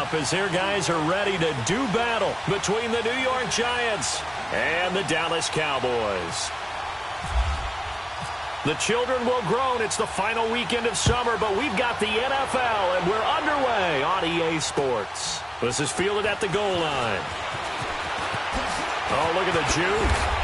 up as their guys are ready to do battle between the New York Giants and the Dallas Cowboys. The children will groan. It's the final weekend of summer, but we've got the NFL, and we're underway on EA Sports. This is fielded at the goal line. Oh, look at the juke.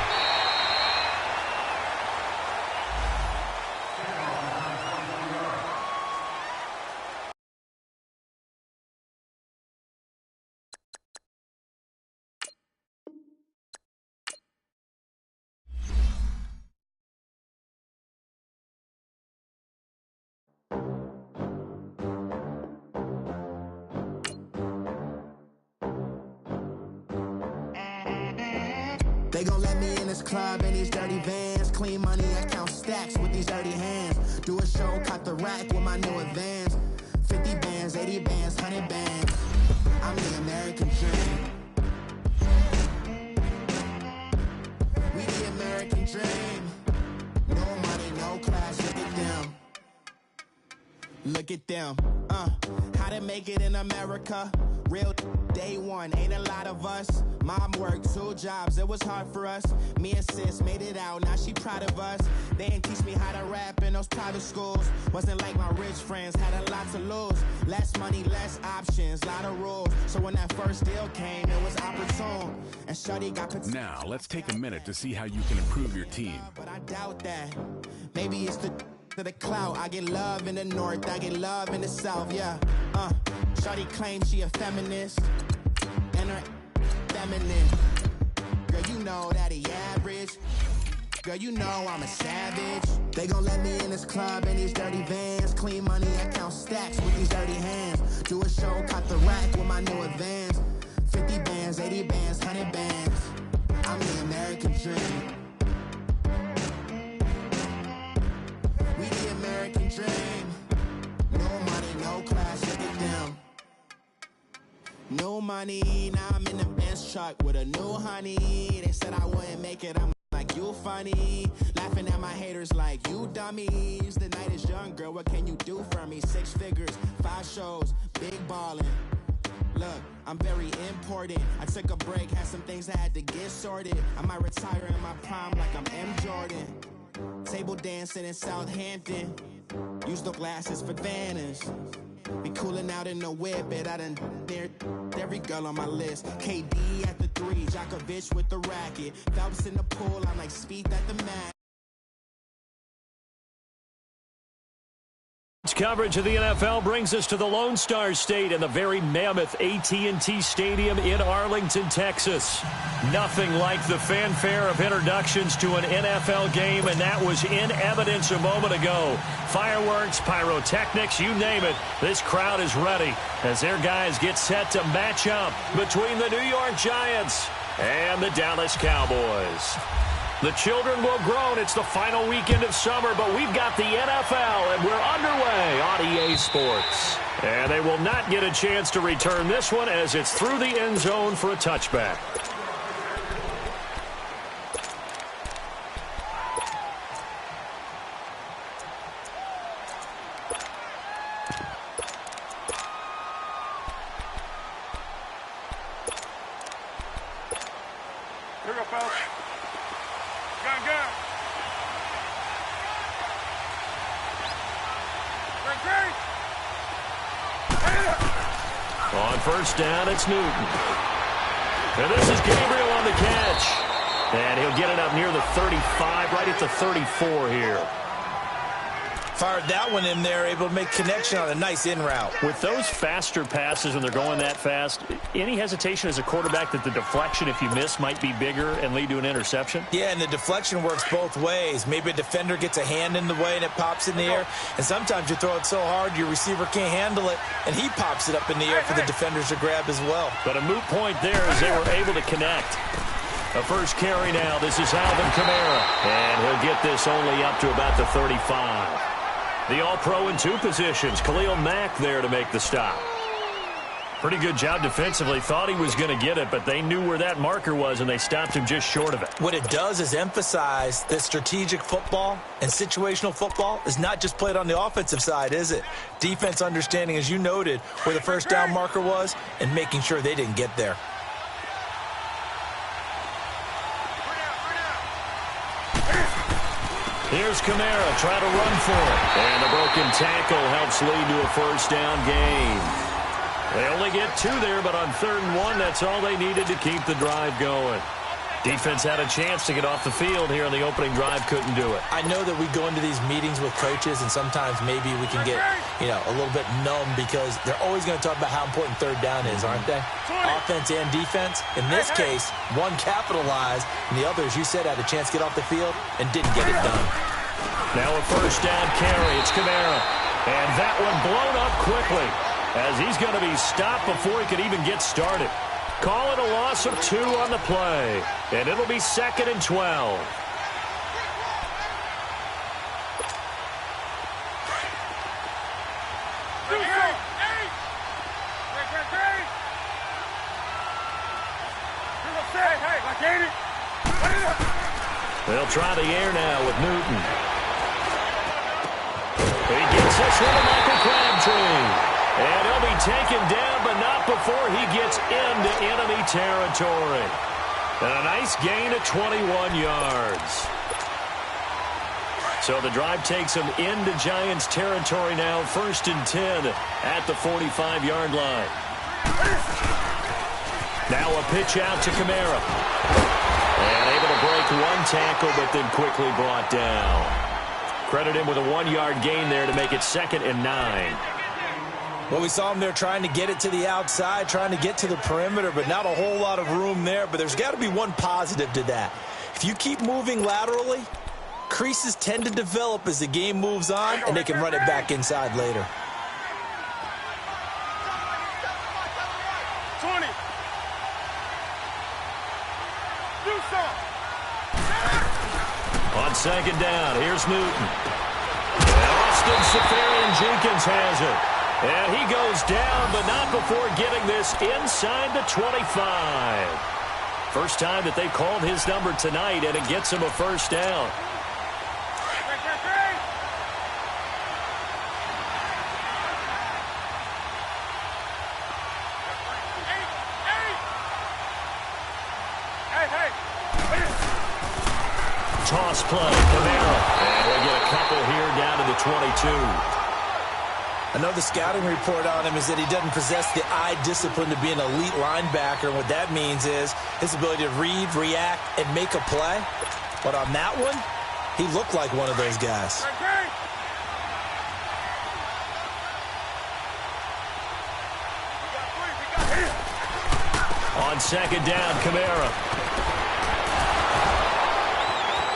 They gon' let me in this club in these dirty vans. Clean money, I count stacks with these dirty hands. Do a show, cut the rack with my new advance. 50 bands, 80 bands, 100 bands. I'm the American dream. We the American dream. No money, no class, look at them. Look at them, how to make it in America. Real day one, ain't a lot of us. Mom worked 2 jobs, it was hard for us. Me and sis made it out, now she proud of us. They ain't teach me how to rap in those private schools. Wasn't like my rich friends, had a lot to lose. Less money, less options, lot of rules. So when that first deal came, it was opportune. And shorty got Now, let's take a minute to see how you can improve your team. But I doubt that. Maybe it's to the clout. I get love in the north, I get love in the south, yeah. Shorty claims she a feminist, and her feminine. Girl, you know that he average. Girl, you know I'm a savage. They gon' let me in this club in these dirty vans. Clean money, I count stacks with these dirty hands. Do a show, cut the rack with my new advance. 50 bands, 80 bands, 100 bands. I'm the American dream. We the American dream. No money, no class, look at them. No money, now I'm in the Benz truck with a new honey. They said I wouldn't make it, I'm like, you funny. Laughing at my haters like, you dummies. The night is young, girl, what can you do for me? 6 figures, 5 shows, big ballin'. Look, I'm very important. I took a break, had some things I had to get sorted. I might retire in my prime like I'm M. Jordan. Table dancing in Southampton. Use the glasses for Vanish. Be cooling out in the whip, but I done dared every girl on my list. KD at the 3, Djokovic with the racket. Phelps in the pool, I'm like Speed at the mat. Coverage of the NFL brings us to the Lone Star State and the very mammoth AT&T Stadium in Arlington, Texas. Nothing like the fanfare of introductions to an NFL game, and that was in evidence a moment ago. Fireworks, pyrotechnics, you name it. This crowd is ready as their guys get set to match up between the New York Giants and the Dallas Cowboys. The children will groan. It's the final weekend of summer, but we've got the NFL, and we're underway on EA Sports. And they will not get a chance to return this one as it's through the end zone for a touchback. Here we go, fellas. Gun. Great. On first down, it's Newton. And this is Gabriel on the catch. And he'll get it up near the 35, right at the 34 here. Fired that one in there, able to make connection on a nice in route. With those faster passes when they're going that fast, any hesitation as a quarterback that the deflection, if you miss, might be bigger and lead to an interception? Yeah, and the deflection works both ways. Maybe a defender gets a hand in the way and it pops in the air. And sometimes you throw it so hard your receiver can't handle it, and he pops it up in the air for the defenders to grab as well. But a moot point there as they were able to connect. A first carry now. This is Alvin Kamara. And he'll get this only up to about the 35. The All-Pro in 2 positions. Khalil Mack there to make the stop. Pretty good job defensively. Thought he was going to get it, but they knew where that marker was, and they stopped him just short of it. What it does is emphasize that strategic football and situational football is not just played on the offensive side, is it? Defense understanding, as you noted, where the first down marker was and making sure they didn't get there. Here's Kamara trying to run for it. And a broken tackle helps lead to a first down gain. They only get 2 there, but on 3rd and 1, that's all they needed to keep the drive going. Defense had a chance to get off the field here on the opening drive, couldn't do it. I know that we go into these meetings with coaches, and sometimes maybe we can get, a little bit numb because they're always going to talk about how important 3rd down is, aren't they? Offense and defense. In this case, one capitalized, and the other, as you said, had a chance to get off the field and didn't get it done. Now a first down carry. It's Kamara. And that one blown up quickly, as he's going to be stopped before he could even get started. Call it a loss of 2 on the play, and it'll be 2nd and 12. They'll try the air now with Newton. He gets this one to Michael Crabtree. And he'll be taken down, but not before he gets into enemy territory. And a nice gain of 21 yards. So the drive takes him into Giants territory now. 1st and 10 at the 45-yard line. Now a pitch out to Kamara. And able to break one tackle, but then quickly brought down. Credit him with a 1-yard gain there to make it 2nd and 9. Well, we saw him there trying to get it to the outside, trying to get to the perimeter, but not a whole lot of room there. But there's got to be one positive to that. If you keep moving laterally, creases tend to develop as the game moves on, and they can run it back inside later. 20. Do some. On 2nd down, here's Newton. And Austin Seferian-Jenkins has it. And he goes down, but not before getting this inside the 25. First time that they called his number tonight, and it gets him a first down. Toss play, Kamara. And we'll get a couple here down to the 22. I know the scouting report on him is that he doesn't possess the eye discipline to be an elite linebacker. And what that means is his ability to read, react, and make a play. But on that one, he looked like one of those guys. On 2nd down, Kamara.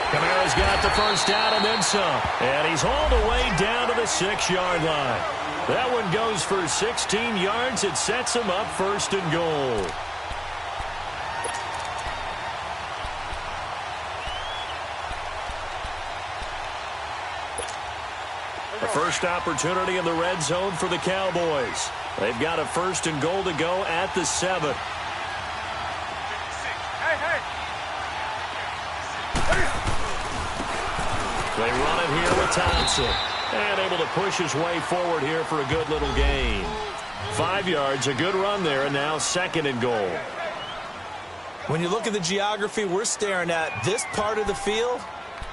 Kamara's got the first down and then some. And he's hauled away down to the 6-yard line. That one goes for 16 yards. It sets him up 1st and goal. The first opportunity in the red zone for the Cowboys. They've got a 1st and goal to go at the 7. They run it here with Thompson. And able to push his way forward here for a good little gain. 5 yards, a good run there, and now 2nd and goal. When you look at the geography we're staring at, this part of the field,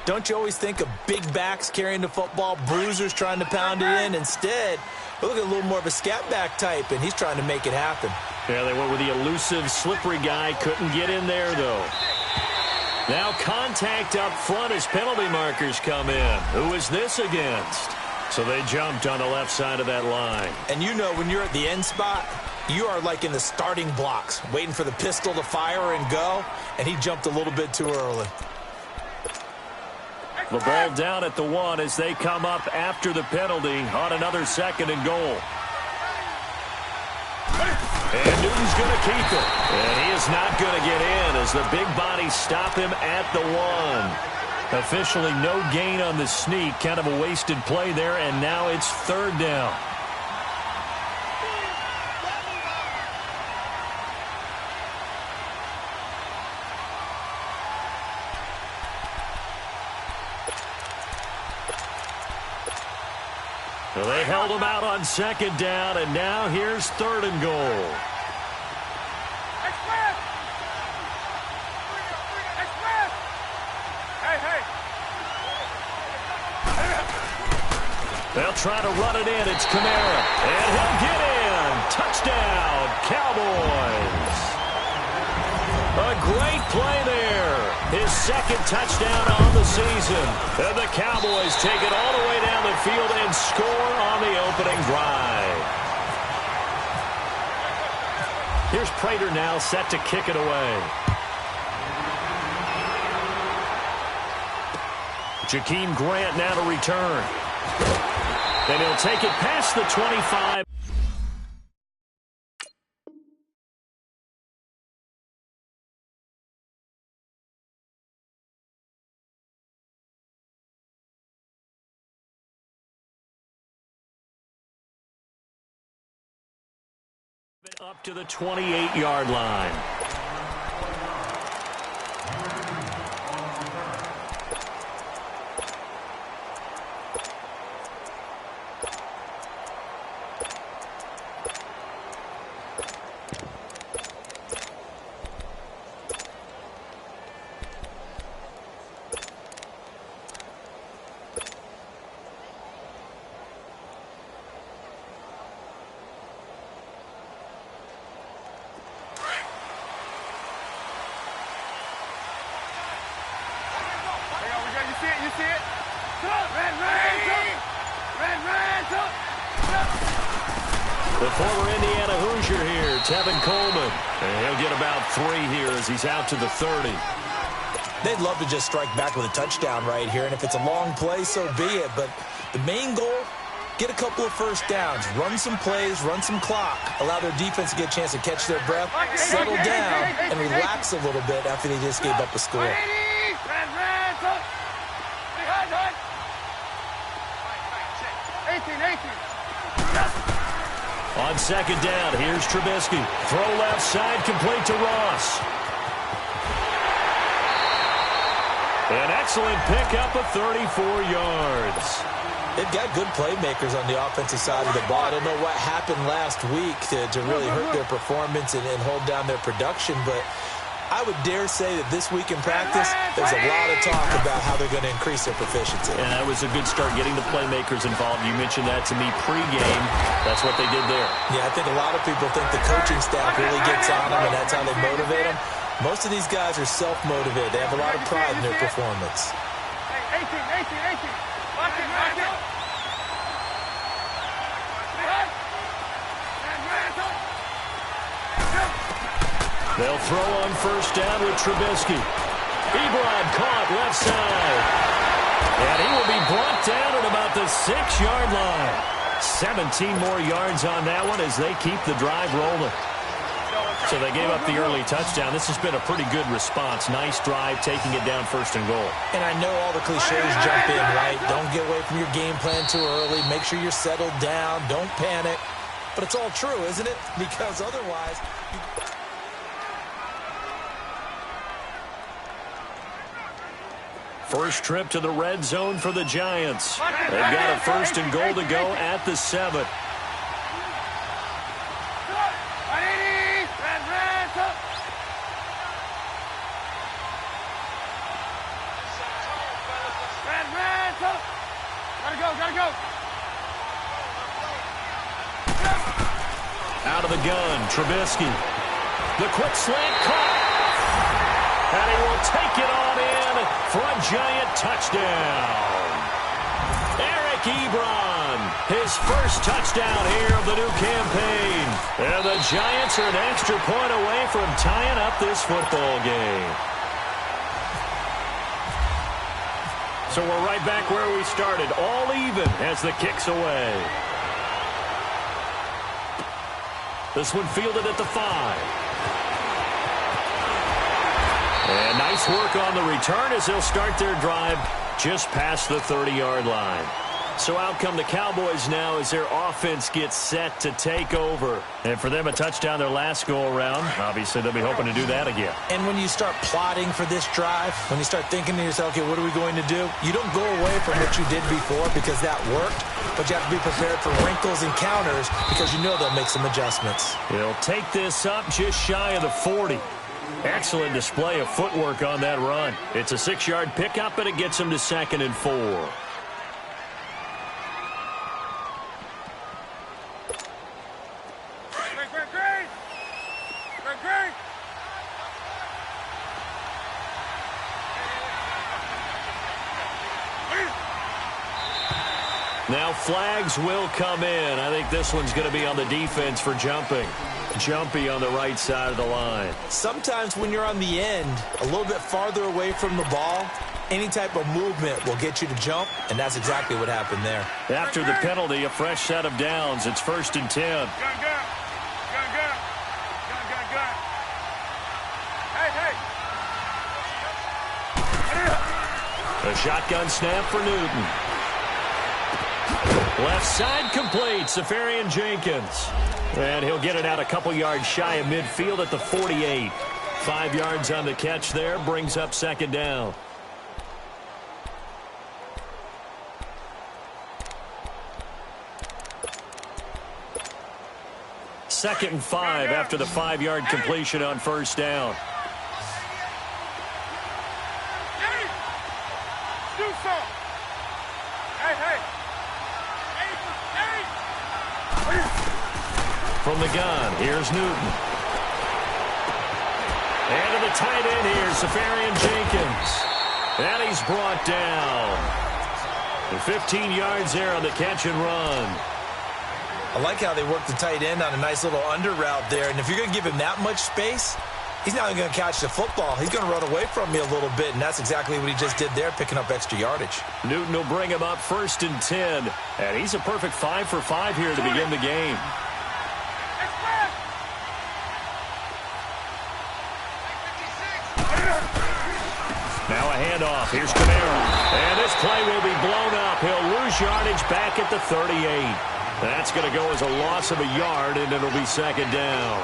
don't you always think of big backs carrying the football, bruisers trying to pound it in? Instead, we look at a little more of a scat back type, and he's trying to make it happen. Yeah, they went with the elusive, slippery guy. Couldn't get in there, though. Now contact up front as penalty markers come in. Who is this against? So they jumped on the left side of that line. And you know when you're at the end spot, you are like in the starting blocks, waiting for the pistol to fire and go, and he jumped a little bit too early. The ball down at the 1 as they come up after the penalty on another 2nd and goal. And Newton's going to keep it. And he is not going to get in as the big bodies stop him at the 1. Officially no gain on the sneak. Kind of a wasted play there, and now it's 3rd down. So they held him out on second down, and now here's third and goal. They'll try to run it in. It's Kamara. And he'll get in. Touchdown, Cowboys. A great play there. His second touchdown on the season. And the Cowboys take it all the way down the field and score on the opening drive. Here's Prater now set to kick it away. Jakeem Grant now to return. And he'll take it past the 25. Up to the 28-yard line. The former Indiana Hoosier here, Tevin Coleman. And he'll get about 3 here as he's out to the 30. They'd love to just strike back with a touchdown right here, and if it's a long play, so be it. But the main goal, get a couple of first downs, run some plays, run some clock, allow their defense to get a chance to catch their breath, settle down, and relax a little bit after they just gave up a score. On second down, here's Trubisky. Throw left side, complete to Ross. An excellent pickup of 34 yards. They've got good playmakers on the offensive side of the ball. I don't know what happened last week to really hurt their performance and hold down their production, but I would dare say that this week in practice, there's a lot of talk about how they're going to increase their proficiency. And that was a good start, getting the playmakers involved. You mentioned that to me pregame. That's what they did there. Yeah, I think a lot of people think the coaching staff really gets on them, and that's how they motivate them. Most of these guys are self-motivated. They have a lot of pride in their performance. 18. Lock it. They'll throw on first down with Trubisky. Ebron caught left side. And he will be brought down at about the 6-yard line. 17 more yards on that one as they keep the drive rolling. So they gave up the early touchdown. This has been a pretty good response. Nice drive, taking it down first and goal. And I know all the cliches jump in, right? Don't get away from your game plan too early. Make sure you're settled down. Don't panic. But it's all true, isn't it? Because otherwise... First trip to the red zone for the Giants. They've got a first and goal to go at the 7. Gotta go. Out of the gun, Trubisky. The quick slant caught. And he will take it on in for a Giant touchdown. Eric Ebron, his first touchdown here of the new campaign. And the Giants are an extra point away from tying up this football game. So we're right back where we started, all even as the kick's away. This one fielded at the 5. And nice work on the return as they'll start their drive just past the 30-yard line. So out come the Cowboys now as their offense gets set to take over. And for them, a touchdown their last go-around. Obviously, they'll be hoping to do that again. And when you start plotting for this drive, when you start thinking to yourself, okay, what are we going to do? You don't go away from what you did before because that worked, but you have to be prepared for wrinkles and counters because you know they'll make some adjustments. He'll take this up just shy of the 40. Excellent display of footwork on that run. It's a 6-yard pickup, and it gets him to 2nd and 4. Now flags will come in. I think this one's going to be on the defense for jumping. Jumpy on the right side of the line. Sometimes when you're on the end, a little bit farther away from the ball, any type of movement will get you to jump, and that's exactly what happened there. After the penalty, a fresh set of downs. It's 1st and 10. Gun. Hey. A shotgun snap for Newton. Left side complete, Safarian Jenkins. And he'll get it out a couple yards shy of midfield at the 48. 5 yards on the catch there, brings up 2nd down. Second and 5 after the 5-yard completion on 1st down. From the gun, here's Newton. And to the tight end here, Safarian Jenkins. And he's brought down. And 15 yards there on the catch and run. I like how they work the tight end on a nice little under route there. And if you're going to give him that much space, he's not even going to catch the football. He's going to run away from me a little bit, and that's exactly what he just did there, picking up extra yardage. Newton will bring him up 1st and 10. And he's a perfect 5 for 5 here to begin the game. Now a handoff. Here's Kamara. And this play will be blown up. He'll lose yardage back at the 38. That's going to go as a loss of a yard, and it'll be 2nd down.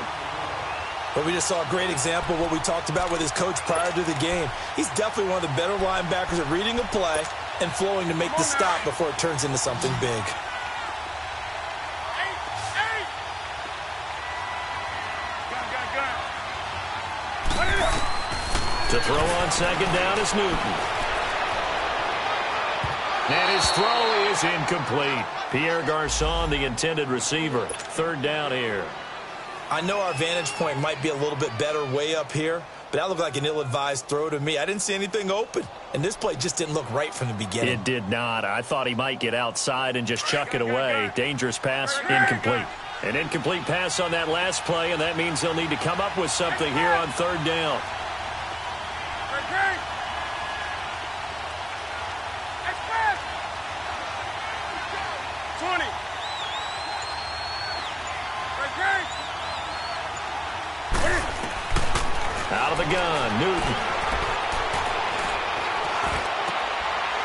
But we just saw a great example of what we talked about with his coach prior to the game. He's definitely one of the better linebackers at reading a play and flowing to make the stop before it turns into something big. To throw on 2nd down is Newton. And his throw is incomplete. Pierre Garçon, the intended receiver. 3rd down here. I know our vantage point might be a little bit better way up here, but that looked like an ill-advised throw to me. I didn't see anything open, and this play just didn't look right from the beginning. It did not. I thought he might get outside and just chuck it away. Dangerous pass, incomplete. An incomplete pass on that last play, and that means they'll need to come up with something here on 3rd down. 20. Out of the gun, Newton.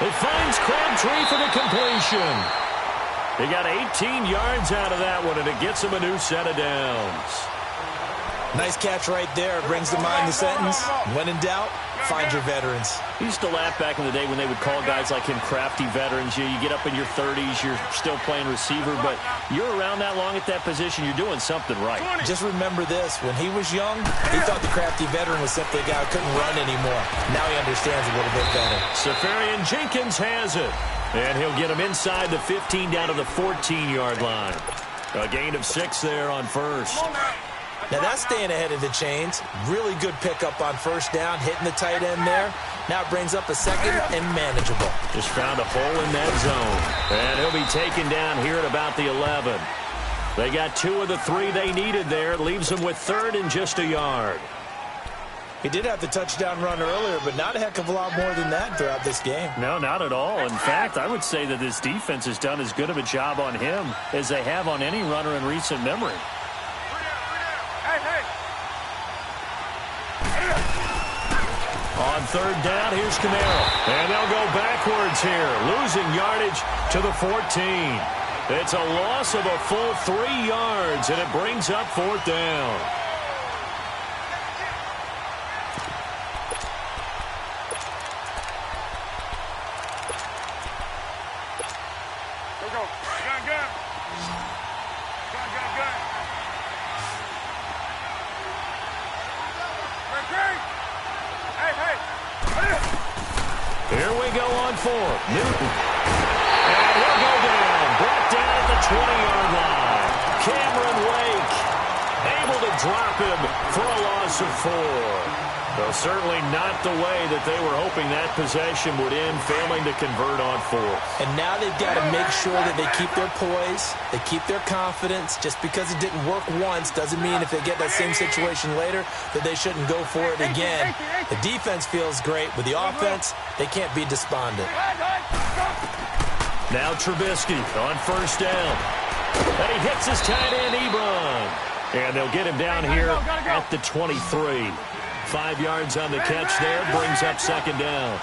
It finds Crabtree for the completion. He got 18 yards out of that one, and it gets him a new set of downs. Nice catch right there. Brings to mind the sentence, when in doubt, find your veterans. I used to laugh back in the day when they would call guys like him crafty veterans. You get up in your 30s, you're still playing receiver, but you're around that long at that position, you're doing something right. Just remember this. When he was young, he thought the crafty veteran was simply a guy who couldn't run anymore. Now he understands a little bit better. Safarian Jenkins has it. And he'll get him inside the 15 down to the 14-yard line. A gain of 6 there on 1st. Now that's staying ahead of the chains. Really good pickup on 1st down, hitting the tight end there. Now it brings up a 2nd and manageable. Just found a hole in that zone. And he'll be taken down here at about the 11. They got 2 of the 3 they needed there. It leaves them with 3rd and just a yard. He did have the touchdown run earlier, but not a heck of a lot more than that throughout this game. No, not at all. In fact, I would say that this defense has done as good of a job on him as they have on any runner in recent memory. On third down, here's Camaro. And they'll go backwards here, losing yardage to the 14. It's a loss of a full 3 yards, and it brings up fourth down. Go. Gun. Hey. Here we go on fourth. Newton. And he'll go down. Brought down at the 20-yard line. Cameron Wake able to drop him for a loss of 4. Well, certainly not the way that they were hoping that possession would end, failing to convert on fourth. And now they've got to make sure that they keep their poise, they keep their confidence. Just because it didn't work once doesn't mean if they get that same situation later that they shouldn't go for it again. The defense feels great. With the offense, they can't be despondent. Now Trubisky on first down. And he hits his tight end, Ebron. And they'll get him down here at the 23. 5 yards on the catch there, brings up second down.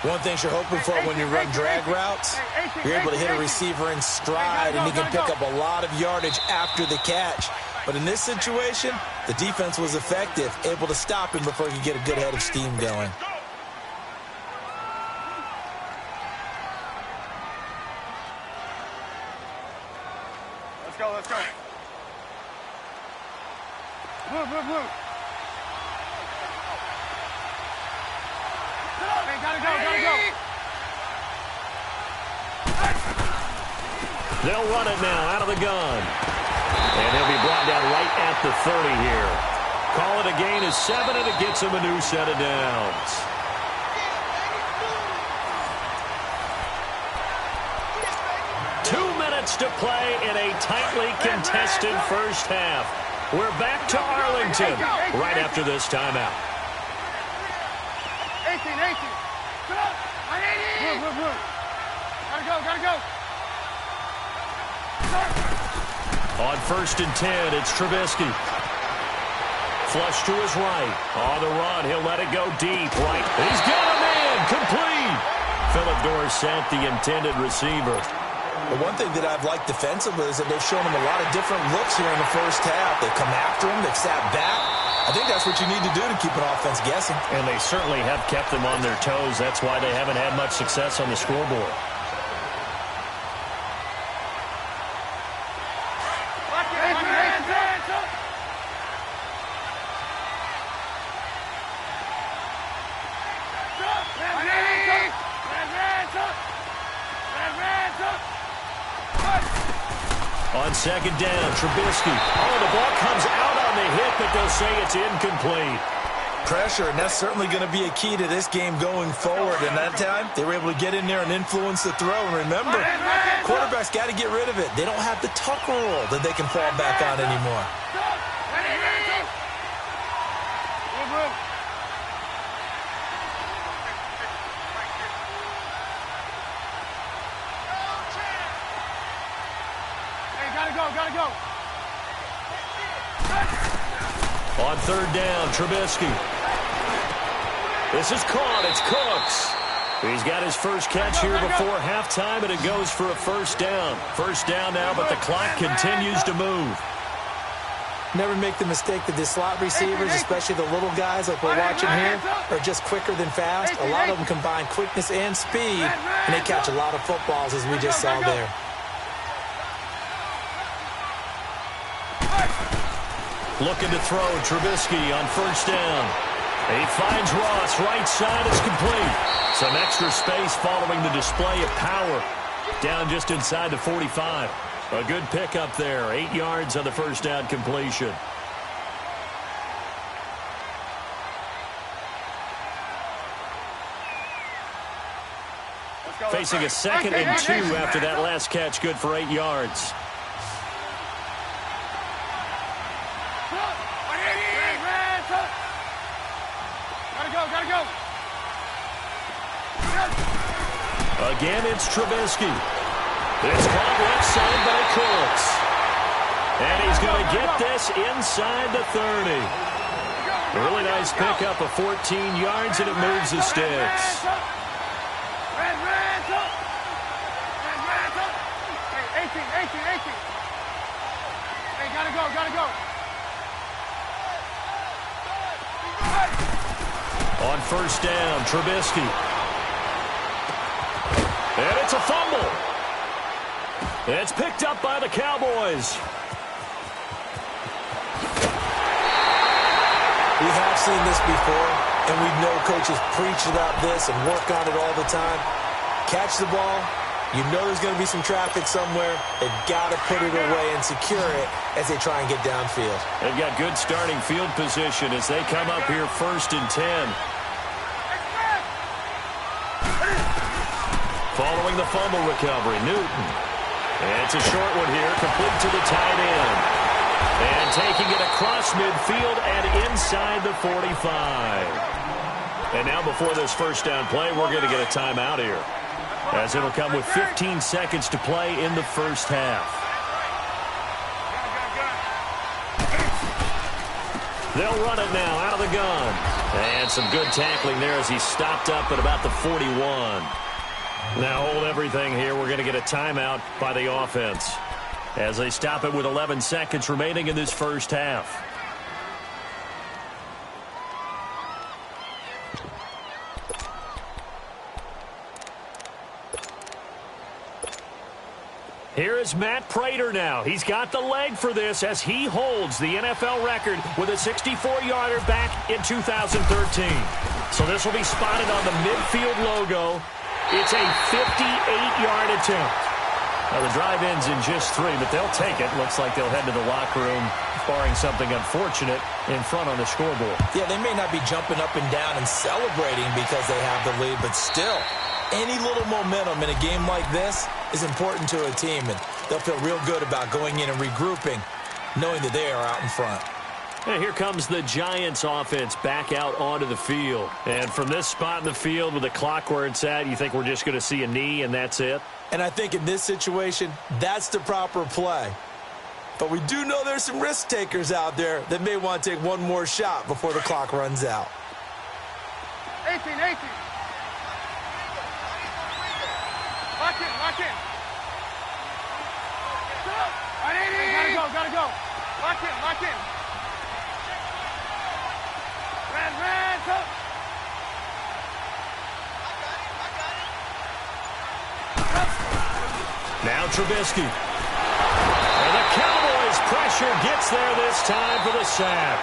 One thing you're hoping for when you run drag routes, you're able to hit a receiver in stride, and he can pick up a lot of yardage after the catch. But in this situation, the defense was effective, able to stop him before he could get a good head of steam going. Let's go. Move. Hey, gotta go. They'll run it now out of the gun. And he'll be brought down right at the 30 here. Call it a gain of 7, and it gets him a new set of downs. To play in a tightly contested first half. We're back to Arlington right after this timeout. 18. Move. Gotta go. On first and 10, it's Trubisky. Flush to his right. On the run, he'll let it go deep right. He's got a man complete. Philip Dorsett, the intended receiver. The one thing that I've liked defensively is that they've shown him a lot of different looks here in the first half. They've come after him. They've sat back. I think that's what you need to do to keep an offense guessing. And they certainly have kept them on their toes. That's why they haven't had much success on the scoreboard. On second down, Trubisky. Oh, the ball comes out on the hit, but they'll say it's incomplete. Pressure, and that's certainly going to be a key to this game going forward. And that time, they were able to get in there and influence the throw. And remember, quarterbacks got to get rid of it. They don't have the tucker rule that they can fall back on anymore. Gotta go. On third down, Trubisky. This is caught. It's Cooks. He's got his first catch here before halftime, and it goes for a first down. First down now, but the clock continues to move. Never make the mistake that the slot receivers, especially the little guys like we're watching here, are just quicker than fast. A lot of them combine quickness and speed, and they catch a lot of footballs, as we just saw there. Looking to throw, Trubisky on first down. He finds Ross, right side, it's complete. Some extra space following the display of power. Down just inside the 45. A good pickup there, 8 yards on the first down completion. Facing a 2nd and 2 after that last catch, good for 8 yards. Gotta go. Again, it's Trubisky. It's caught left side by Cooks. And he's going to get this inside the 30. A really nice pickup of 14 yards, and it moves the sticks. Hey, 18. Hey, gotta go. On first down, Trubisky. And it's a fumble. It's picked up by the Cowboys. We have seen this before, and we know coaches preach about this and work on it all the time. Catch the ball. You know there's going to be some traffic somewhere. They've got to put it away and secure it as they try and get downfield. They've got good starting field position as they come up here 1st and 10. Following the fumble recovery, Newton. And it's a short one here, complete to the tight end. And taking it across midfield and inside the 45. And now before this first down play, we're going to get a timeout here, as it'll come with 15 seconds to play in the first half. They'll run it now out of the gun. And some good tackling there as he stopped up at about the 41. Now hold everything here. We're going to get a timeout by the offense as they stop it with 11 seconds remaining in this first half. Here is Matt Prater now. He's got the leg for this as he holds the NFL record with a 64-yarder back in 2013. So this will be spotted on the midfield logo. It's a 58-yard attempt. Now, the drive ends in just 3, but they'll take it. Looks like they'll head to the locker room, barring something unfortunate, in front on the scoreboard. Yeah, they may not be jumping up and down and celebrating because they have the lead, but still, any little momentum in a game like this is important to a team, and they'll feel real good about going in and regrouping, knowing that they are out in front. And here comes the Giants offense back out onto the field. And from this spot in the field with the clock where it's at, you think we're just going to see a knee and that's it? And I think in this situation, that's the proper play. But we do know there's some risk takers out there that may want to take one more shot before the clock runs out. 18. Lock in. Hey, gotta go. Lock in. Red, go. Now Trubisky. And the Cowboys pressure gets there this time for the sack.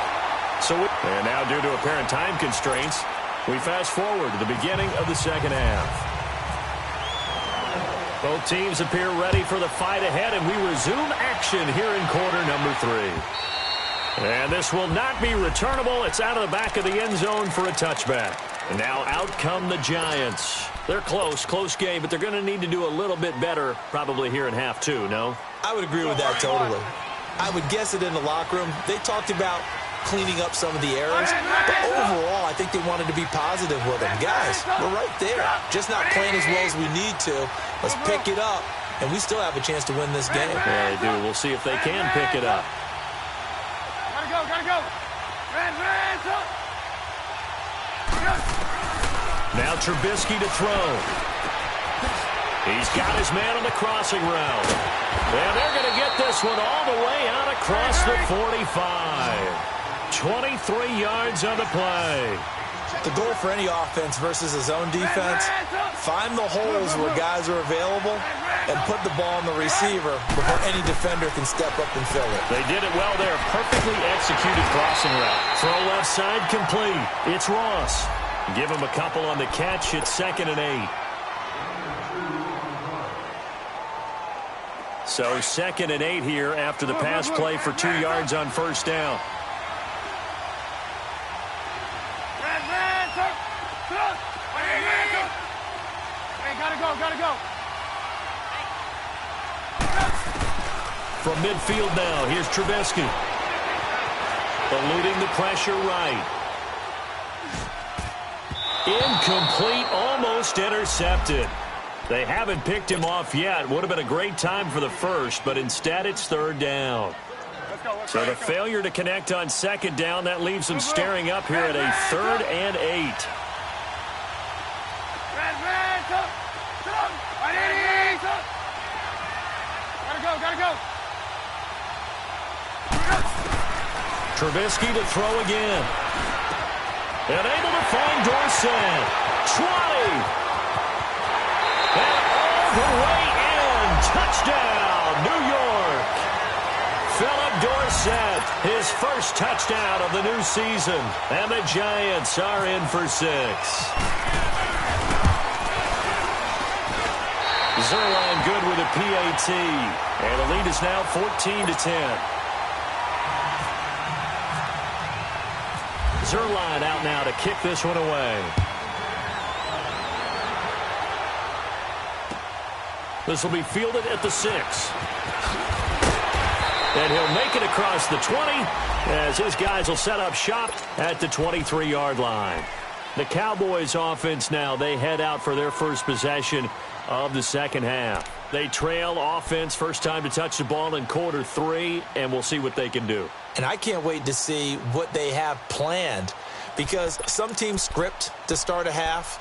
And now due to apparent time constraints, we fast forward to the beginning of the second half. Both teams appear ready for the fight ahead, and we resume action here in quarter number 3. And this will not be returnable. It's out of the back of the end zone for a touchback. And now out come the Giants. They're close game, but they're going to need to do a little bit better probably here in half 2, no? I would agree with that totally. I would guess it in the locker room. They talked about cleaning up some of the errors, but overall, I think they wanted to be positive with them. Guys, we're right there. Just not playing as well as we need to. Let's pick it up, and we still have a chance to win this game. Yeah, they do. We'll see if they can pick it up. Gotta go. Red, go. Now Trubisky to throw. He's got his man on the crossing route. And they're going to get this one all the way out across the 45. 23 yards on the play. The goal for any offense versus his own defense, find the holes where guys are available and put the ball on the receiver before any defender can step up and fill it. They did it well there. Perfectly executed crossing route. Throw left side complete. It's Ross. Give him a couple on the catch. It's 2nd and 8. So 2nd and 8 here after the pass play for 2 yards on first down. Gotta go. From midfield now, here's Trubisky. Eluding the pressure right. Incomplete, almost intercepted. They haven't picked him off yet. Would have been a great time for the first, but instead it's 3rd down. Let's So the failure to connect on second down, that leaves them staring up here at a 3rd and 8. Gotta go. Trubisky to throw again. And able to find Dorsett. 20. And all the way in. Touchdown, New York. Philip Dorsett, his first touchdown of the new season. And the Giants are in for 6. Zerline good with a PAT. And the lead is now 14-10. Zerline out now to kick this one away. This will be fielded at the 6. And he'll make it across the 20 as his guys will set up shop at the 23-yard line. The Cowboys offense now, they head out for their first possession of the second half. They trail offense, first time to touch the ball in quarter 3, and we'll see what they can do. And I can't wait to see what they have planned, because some teams script to start a half.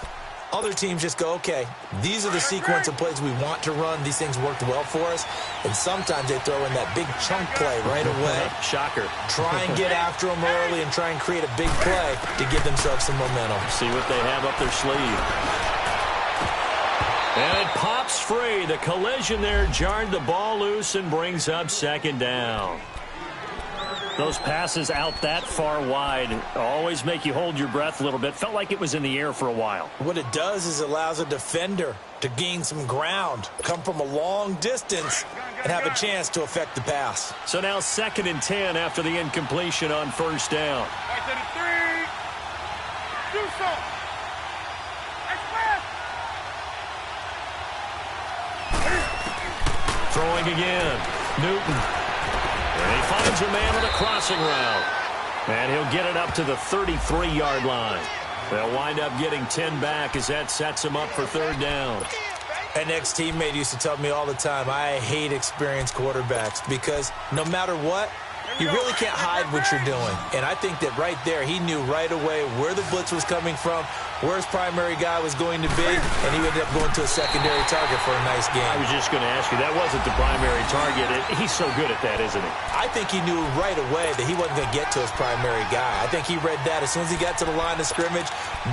Other teams just go, okay, these are the sequence of plays we want to run. These things worked well for us. And sometimes they throw in that big chunk play right away. Shocker. Try and get after them early and try and create a big play to give themselves some momentum. See what they have up their sleeve. And it pops free. The collision there jarred the ball loose and brings up second down. Those passes out that far wide always make you hold your breath a little bit. Felt like it was in the air for a while. What it does is it allows a defender to gain some ground, come from a long distance, and have a chance to affect the pass. So now 2nd and 10 after the incompletion on first down. Throwing again. Newton. And he finds a man on a crossing route. And he'll get it up to the 33-yard line. They'll wind up getting 10 back as that sets him up for 3rd down. An ex-teammate used to tell me all the time, I hate experienced quarterbacks because no matter what, you really can't hide what you're doing. And I think that right there, he knew right away where the blitz was coming from, where his primary guy was going to be, and he ended up going to a secondary target for a nice game. I was just going to ask you, that wasn't the primary target. He's so good at that, isn't he? I think he knew right away that he wasn't going to get to his primary guy. I think he read that as soon as he got to the line of scrimmage,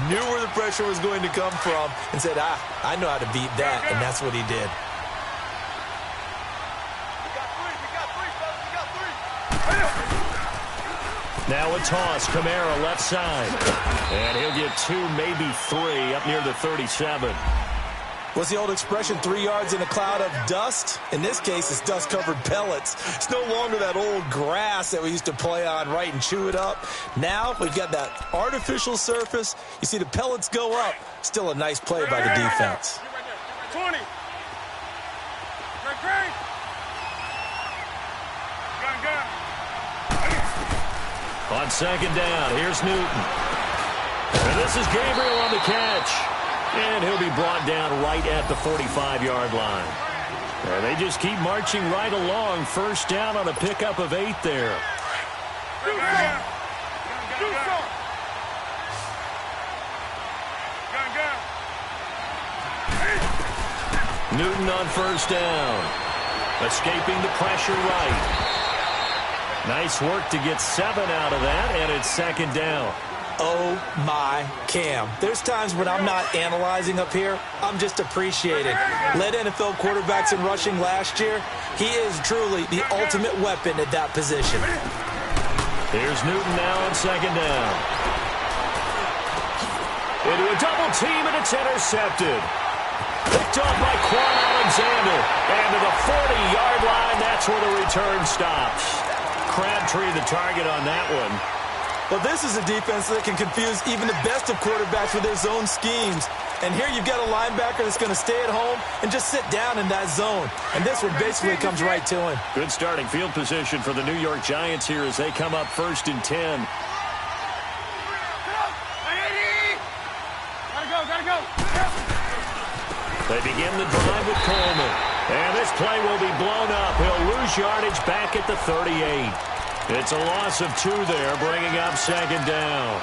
knew where the pressure was going to come from, and said, I know how to beat that, and that's what he did. Now a toss, Kamara left side. And he'll get 2, maybe 3 up near the 37. What's the old expression, 3 yards in a cloud of dust? In this case, it's dust-covered pellets. It's no longer that old grass that we used to play on, right, and chew it up. Now we've got that artificial surface. You see the pellets go up. Still a nice play by the defense. 20. Gun. On second down, here's Newton. And this is Gabriel on the catch. And he'll be brought down right at the 45-yard line. And they just keep marching right along. First down on a pickup of 8 there. Newton on first down. Escaping the pressure right. Nice work to get 7 out of that, and it's second down. Oh, my Cam. There's times when I'm not analyzing up here. I'm just appreciating. Led NFL quarterbacks in rushing last year. He is truly the ultimate weapon at that position. Here's Newton now on second down. Into a double team, and it's intercepted. Picked off by Quan Alexander. And to the 40-yard line, that's where the return stops. Crabtree the target on that one. Well, this is a defense that can confuse even the best of quarterbacks with their zone schemes. And here you've got a linebacker that's going to stay at home and just sit down in that zone. And this one basically comes right to him. Good starting field position for the New York Giants here as they come up 1st and 10. Gotta go. They begin the drive with Coleman. And this play will be blown up. He'll lose yardage back at the 38. It's a loss of 2 there, bringing up second down.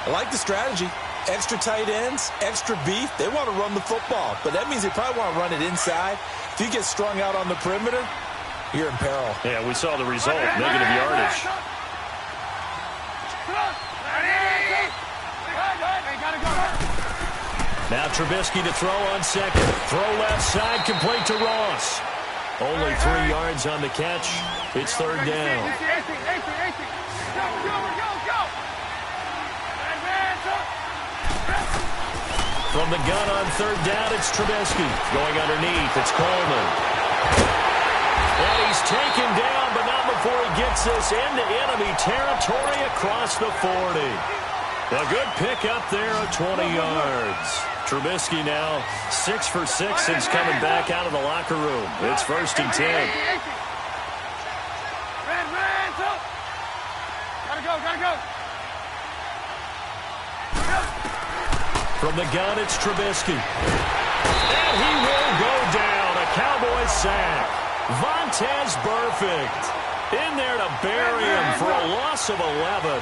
I like the strategy. Extra tight ends, extra beef. They want to run the football, but that means they probably want to run it inside. If you get strung out on the perimeter, you're in peril. Yeah, we saw the result, negative yardage. Now Trubisky to throw on second. Throw left side, complete to Ross. Only 3 yards on the catch. It's third down. From the gun on third down, it's Trubisky. Going underneath, it's Coleman. And he's taken down, but not before he gets this into enemy territory across the 40. A good pick up there of 20 yards. Trubisky now 6 for 6 since coming back out of the locker room. It's 1st and 10. Gotta go. From the gun, it's Trubisky. And he will go down. A Cowboys sack. Vontaze Burfict in there to bury him for a loss of 11.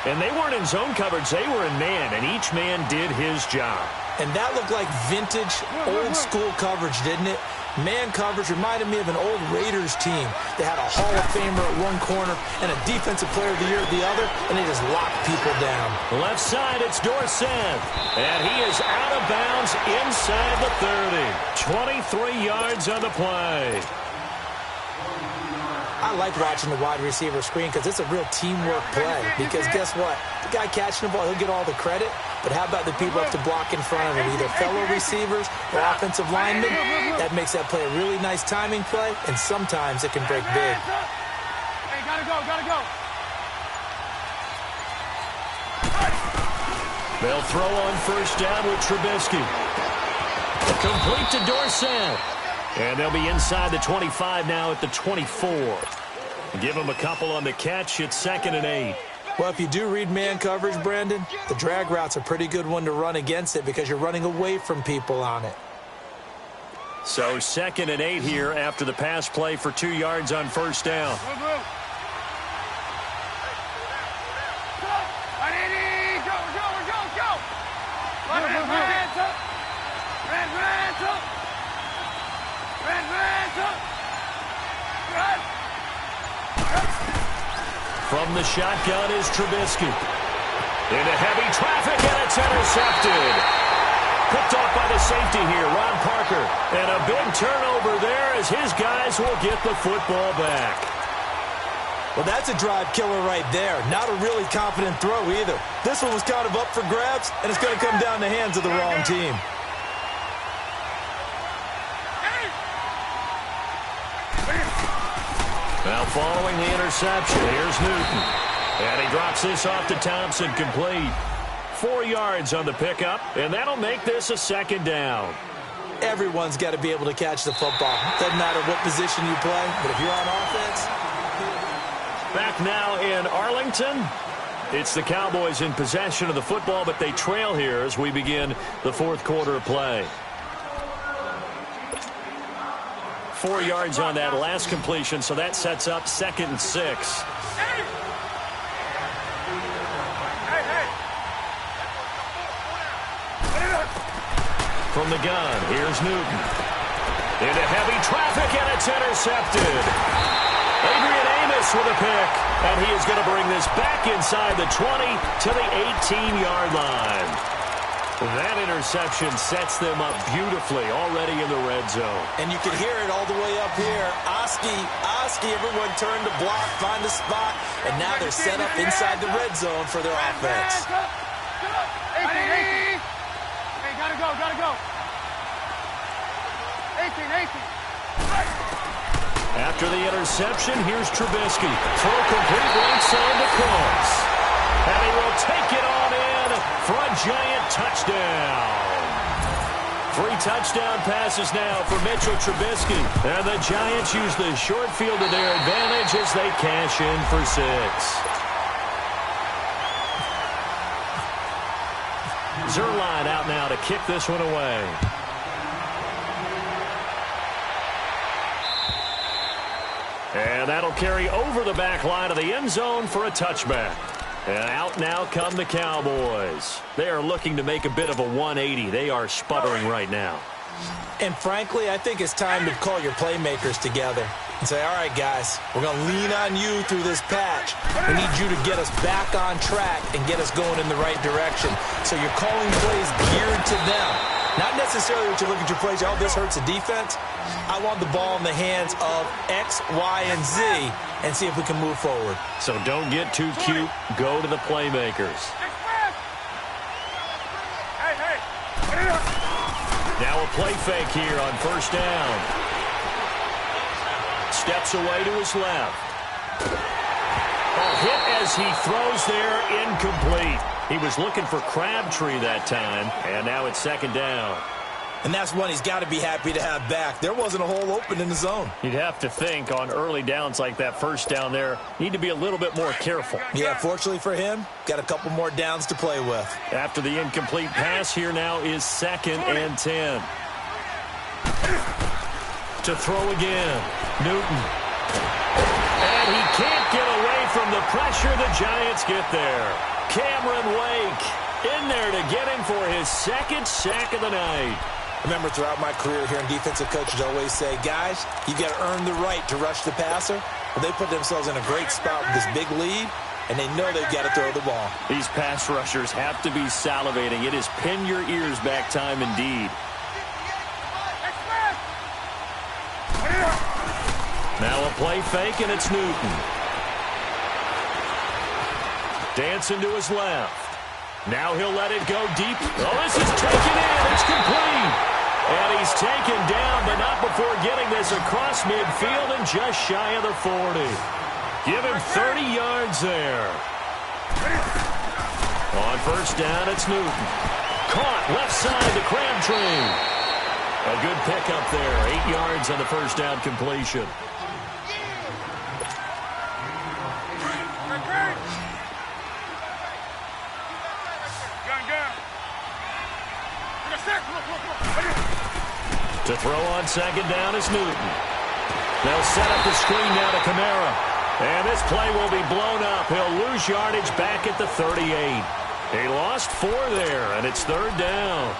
And they weren't in zone coverage. They were in man, and each man did his job. And that looked like vintage, old-school coverage, didn't it? Man coverage reminded me of an old Raiders team. They had a Hall of Famer at one corner and a Defensive Player of the Year at the other, and they just locked people down. Left side, it's Dorsett. And he is out of bounds inside the 30. 23 yards on the play. I like watching the wide receiver screen because it's a real teamwork play. Because guess what? The guy catching the ball, he'll get all the credit. But how about the people up to block in front of him, either fellow receivers or offensive linemen? That makes that play a really nice timing play, and sometimes it can break big. Hey, gotta go. They'll throw on first down with Trubisky. Complete to Dorsett. And they'll be inside the 25 now at the 24. Give them a couple on the catch. It's 2nd and 8. Well, if you do read man coverage, Brandon, the drag route's a pretty good one to run against it because you're running away from people on it. So 2nd and 8 here after the pass play for 2 yards on first down. Go. From the shotgun is Trubisky. Into heavy traffic, and it's intercepted. Picked off by the safety here, Ron Parker. And a big turnover there as his guys will get the football back. Well, that's a drive killer right there. Not a really confident throw either. This one was kind of up for grabs, and it's going to come down the hands of the wrong team. Now following the interception, here's Newton. And he drops this off to Thompson, complete. 4 yards on the pickup, and that'll make this a 2nd down. Everyone's got to be able to catch the football. Doesn't matter what position you play, but if you're on offense. Back now in Arlington. It's the Cowboys in possession of the football, but they trail here as we begin the 4th quarter of play. 4 yards on that last completion, so that sets up 2nd and 6. From the gun, here's Newton. Into heavy traffic, and it's intercepted. Adrian Amos with a pick, and he is going to bring this back inside the 20 to the 18-yard line. That interception sets them up beautifully already in the red zone. And you can hear it all the way up here. Oski, everyone turned to block, find a spot, and now they're set up inside the red zone for their offense. Hey, gotta go. 18. After the interception, here's Trubisky. Throw complete right side to Close. And he will take it on in for a giant touchdown. 3 touchdown passes now for Mitchell Trubisky. And the Giants use the short field to their advantage as they cash in for 6. Zerline out now to kick this one away. And that'll carry over the back line of the end zone for a touchback. And out now come the Cowboys. They are looking to make a bit of a 180. They are sputtering right now. And frankly, I think it's time to call your playmakers together and say, all right, guys, we're going to lean on you through this patch. We need you to get us back on track and get us going in the right direction. So you're calling plays geared to them. Not necessarily that you look at your plays, oh, this hurts the defense. I want the ball in the hands of X, Y, and Z and see if we can move forward. So don't get too cute. Go to the playmakers. Now a play fake here on first down. Steps away to his left. A hit as he throws there, incomplete. He was looking for Crabtree that time, and now it's second down. And that's one he's got to be happy to have back. There wasn't a hole open in the zone. You'd have to think on early downs like that first down there, need to be a little bit more careful. Yeah, fortunately for him, got a couple more downs to play with. After the incomplete pass, here now is 2nd and 10. To throw again, Newton. And he can't get away from the pressure. The Giants get there. Cameron Wake in there to get him for his 2nd sack of the night. Remember, throughout my career here in defensive coaches always say, guys, you got to earn the right to rush the passer. Well, they put themselves in a great spot with this big lead, and they know they've got to throw the ball. These pass rushers have to be salivating. It is pin your ears back time indeed. Now a play fake, and it's Newton. Dancing to his left. Now he'll let it go deep. Oh, this is taken in. It's complete. And he's taken down, but not before getting this across midfield and just shy of the 40. Give him 30 yards there. On first down, it's Newton. Caught left side to Crabtree. A good pickup there. 8 yards on the first down completion. To throw on second down is Newton. They'll set up the screen now to Kamara. And this play will be blown up. He'll lose yardage back at the 38. He lost 4 there, and it's 3rd down.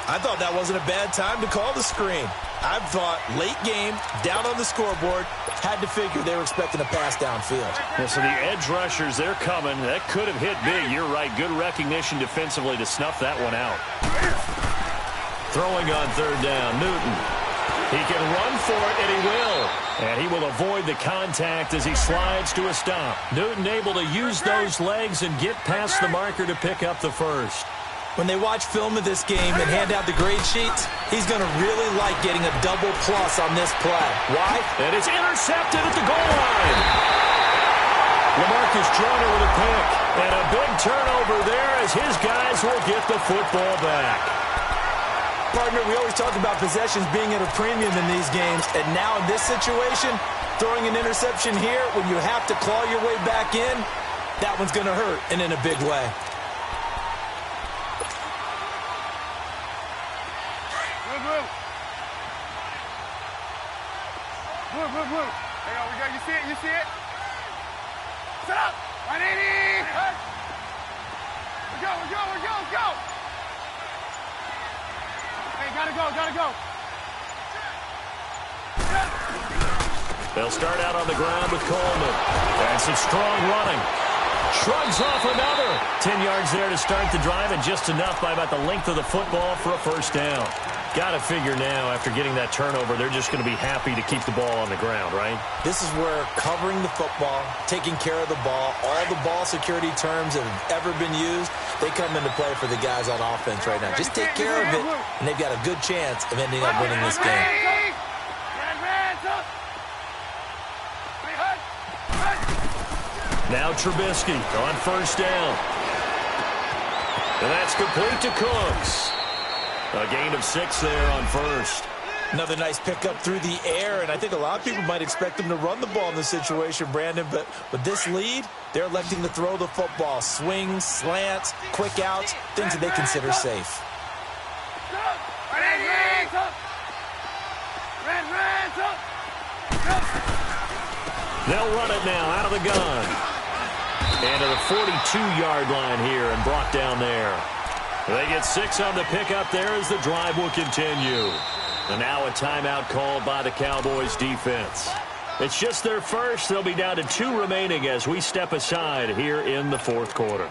I thought that wasn't a bad time to call the screen. I thought late game, down on the scoreboard, had to figure they were expecting a pass downfield. Yeah, so the edge rushers, they're coming. That could have hit big. You're right. Good recognition defensively to snuff that one out. Throwing on 3rd down, Newton. He can run for it, and he will. And he will avoid the contact as he slides to a stop. Newton able to use those legs and get past the marker to pick up the first. When they watch film of this game and hand out the grade sheets, he's going to really like getting a double plus on this play. Why? And it's intercepted at the goal line. LaMarcus Joyner with a pick. And a big turnover there as his guys will get the football back. Partner, we always talk about possessions being at a premium in these games, and now in this situation, throwing an interception here when you have to claw your way back in, that one's going to hurt, and in a big way. Blue. Hang on, we got you see it? You see it? Set up! 180! We go! Hey, gotta go. They'll start out on the ground with Coleman. And some strong running. Shrugs off another. 10 yards there to start the drive, and just enough by about the length of the football for a first down. Got to figure now, after getting that turnover, they're just going to be happy to keep the ball on the ground, right? This is where covering the football, taking care of the ball, all the ball security terms that have ever been used, they come into play for the guys on offense right now. Just take care of it, and they've got a good chance of ending up winning this game. Now Trubisky on first down. And that's complete to Cooks. A gain of 6 there on first. Another nice pickup through the air, and I think a lot of people might expect them to run the ball in this situation, Brandon, but with this lead, they're electing to throw the football. Swings, slants, quick outs, things that they consider safe. They'll run it now out of the gun. And to the 42-yard line here and brought down there. They get 6 on the pickup there as the drive will continue. And now a timeout called by the Cowboys defense. It's just their first. They'll be down to 2 remaining as we step aside here in the fourth quarter.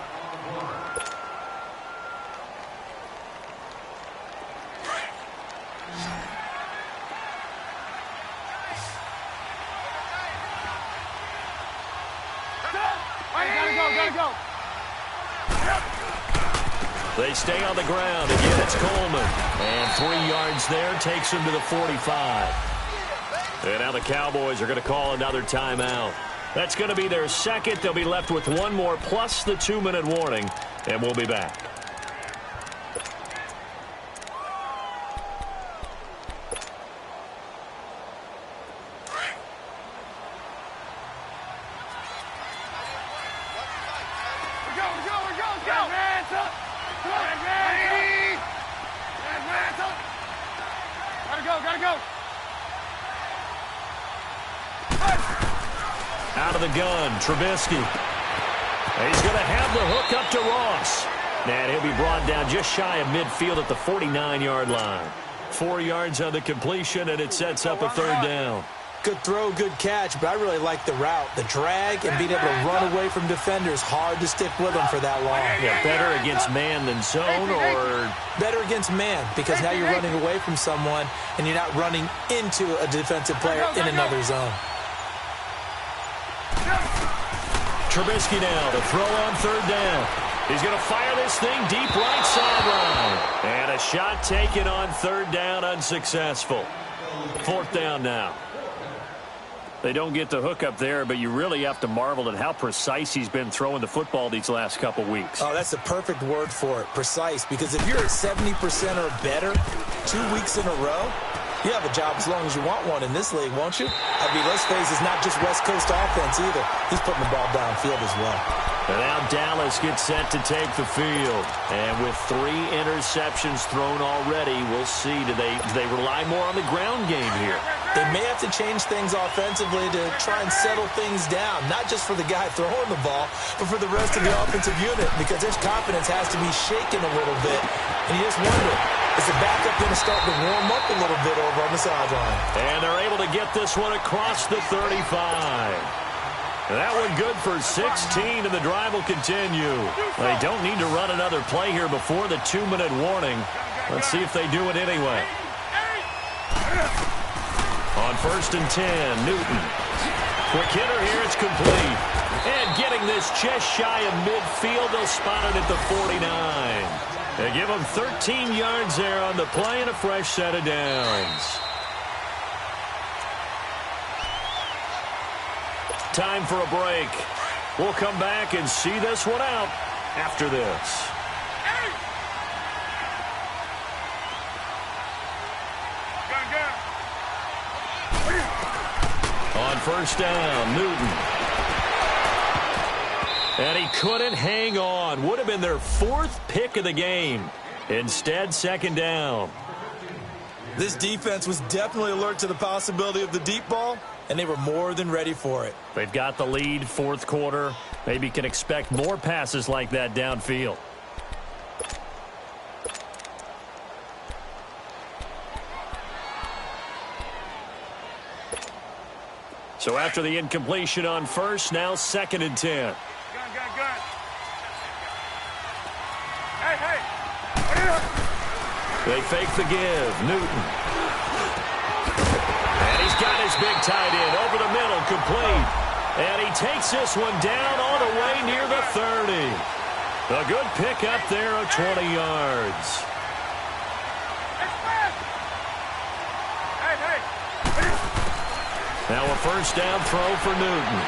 They stay on the ground. Again, it's Coleman. And 3 yards there takes him to the 45. And now the Cowboys are going to call another timeout. That's going to be their second. They'll be left with 1 more plus the 2-minute warning. And we'll be back. Out of the gun, Trubisky. He's going to have the hook up to Ross. And he'll be brought down just shy of midfield at the 49-yard line. 4 yards on the completion, and it sets up a third down. Good throw, good catch, but I really like the route. The drag and being able to run away from defenders, hard to stick with them for that long. Yeah, better against man than zone, or? Better against man, because now you're running away from someone, and you're not running into a defensive player in another zone. Trubisky now to throw on third down. He's going to fire this thing deep right sideline. And a shot taken on third down, unsuccessful. Fourth down now. They don't get the hook up there, but you really have to marvel at how precise he's been throwing the football these last couple weeks. Oh, that's the perfect word for it, precise. Because if you're at 70% or better 2 weeks in a row, you have a job as long as you want one in this league, won't you? I mean, let's face it, it's not just West Coast offense either. He's putting the ball downfield as well. And now Dallas gets set to take the field. And with 3 interceptions thrown already, we'll see. Do they rely more on the ground game here? They may have to change things offensively to try and settle things down, not just for the guy throwing the ball, but for the rest of the offensive unit, because their confidence has to be shaken a little bit. And you just wonder, is the backup going to start to warm up a little bit over on the sideline? And they're able to get this one across the 35. That one good for 16, and the drive will continue. They don't need to run another play here before the 2-minute warning. Let's see if they do it anyway. On 1st and 10, Newton. Quick hitter here, it's complete. And getting this just shy of midfield, they'll spot it at the 49. They give them 13 yards there on the play and a fresh set of downs. Time for a break. We'll come back and see this one out after this. On 1st down, Newton. And he couldn't hang on. Would have been their 4th pick of the game. Instead, 2nd down. This defense was definitely alert to the possibility of the deep ball, and they were more than ready for it. They've got the lead, 4th quarter. Maybe can expect more passes like that downfield. So after the incompletion on 1st, now 2nd and 10. Gun. Hey. They fake the give. Newton. And he's got his big tight end over the middle, complete. And he takes this one down all the way near the 30. A good pickup there of 20 yards. Now a 1st down throw for Newton.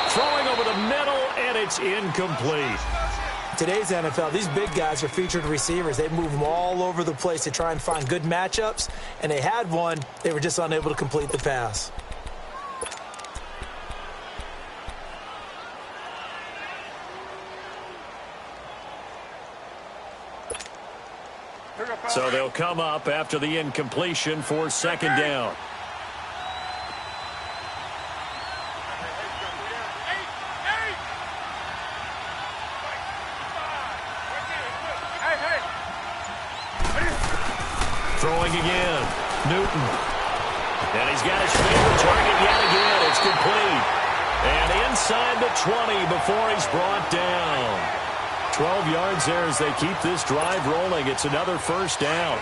Throwing over the middle, and it's incomplete. Today's NFL, these big guys are featured receivers. They move them all over the place to try and find good matchups, and they had one. They were just unable to complete the pass. So they'll come up after the incompletion for 2nd down. Throwing again. Newton. And he's got his favorite target yet again. It's complete. And inside the 20 before he's brought down. 12 yards there as they keep this drive rolling. It's another first down.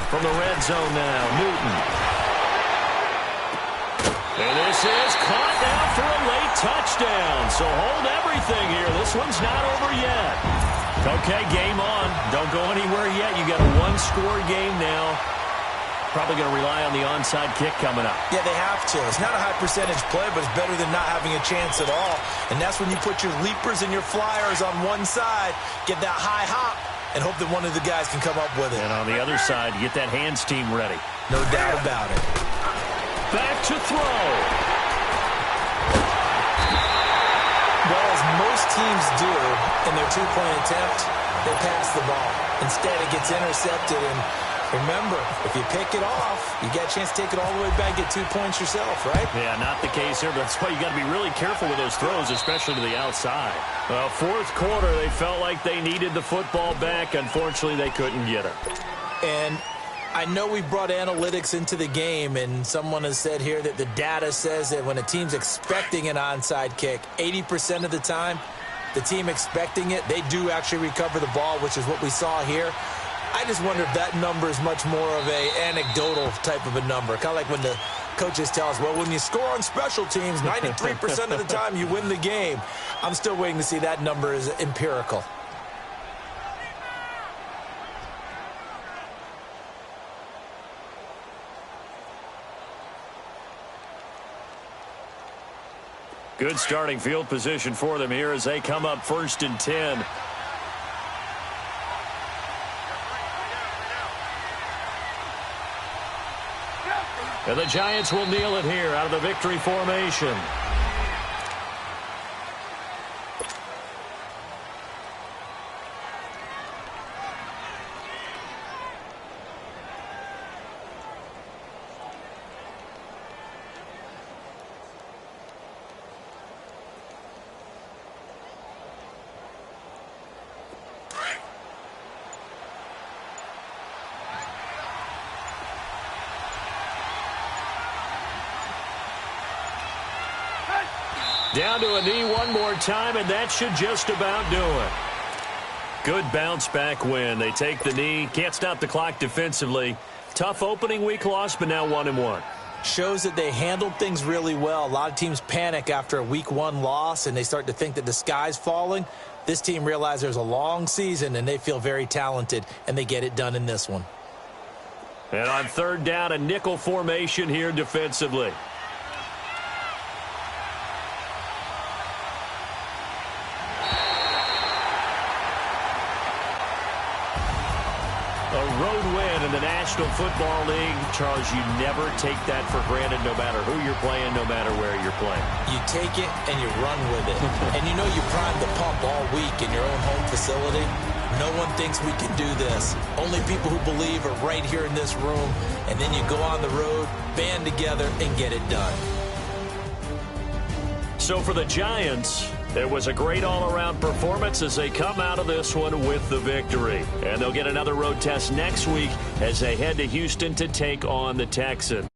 From the red zone now, Newton. And this is caught now for a late touchdown. So hold everything here. This one's not over yet. Okay, game on. Don't go anywhere yet. You got a one-score game now. Probably going to rely on the onside kick coming up. Yeah, they have to. It's not a high-percentage play, but it's better than not having a chance at all. And that's when you put your leapers and your flyers on one side, get that high hop, and hope that one of the guys can come up with it. And on the other side, you get that hands team ready. No doubt about it. Back to throw. Well, as most teams do in their two-point attempt, they pass the ball. Instead, it gets intercepted. And remember, if you pick it off, you get a chance to take it all the way back, get 2 points yourself, right? Yeah, not the case here, but that's why you got to be really careful with those throws, especially to the outside. Fourth quarter, they felt like they needed the football back. Unfortunately, they couldn't get it. And I know we brought analytics into the game, and someone has said here that the data says that when a team's expecting an onside kick, 80% of the time, the team expecting it, they do actually recover the ball, which is what we saw here. I just wonder if that number is much more of a anecdotal type of a number. Kind of like when the coaches tell us, well, when you score on special teams, 93% of the time you win the game. I'm still waiting to see that number is empirical. Good starting field position for them here as they come up 1st and 10. And the Giants will kneel it here out of the victory formation. Down to a knee one more time, and that should just about do it. Good bounce-back win. They take the knee. Can't stop the clock defensively. Tough opening week loss, but now 1-1. Shows that they handled things really well. A lot of teams panic after a week 1 loss, and they start to think that the sky's falling. This team realizes there's a long season, and they feel very talented, and they get it done in this one. And on 3rd down, a nickel formation here defensively. A road win in the National Football League. Charles, you never take that for granted no matter who you're playing, no matter where you're playing. You take it and you run with it. And you know you prime the pump all week in your own home facility. No one thinks we can do this. Only people who believe are right here in this room. And then you go on the road, band together, and get it done. So for the Giants, it was a great all-around performance as they come out of this one with the victory. And they'll get another road test next week as they head to Houston to take on the Texans.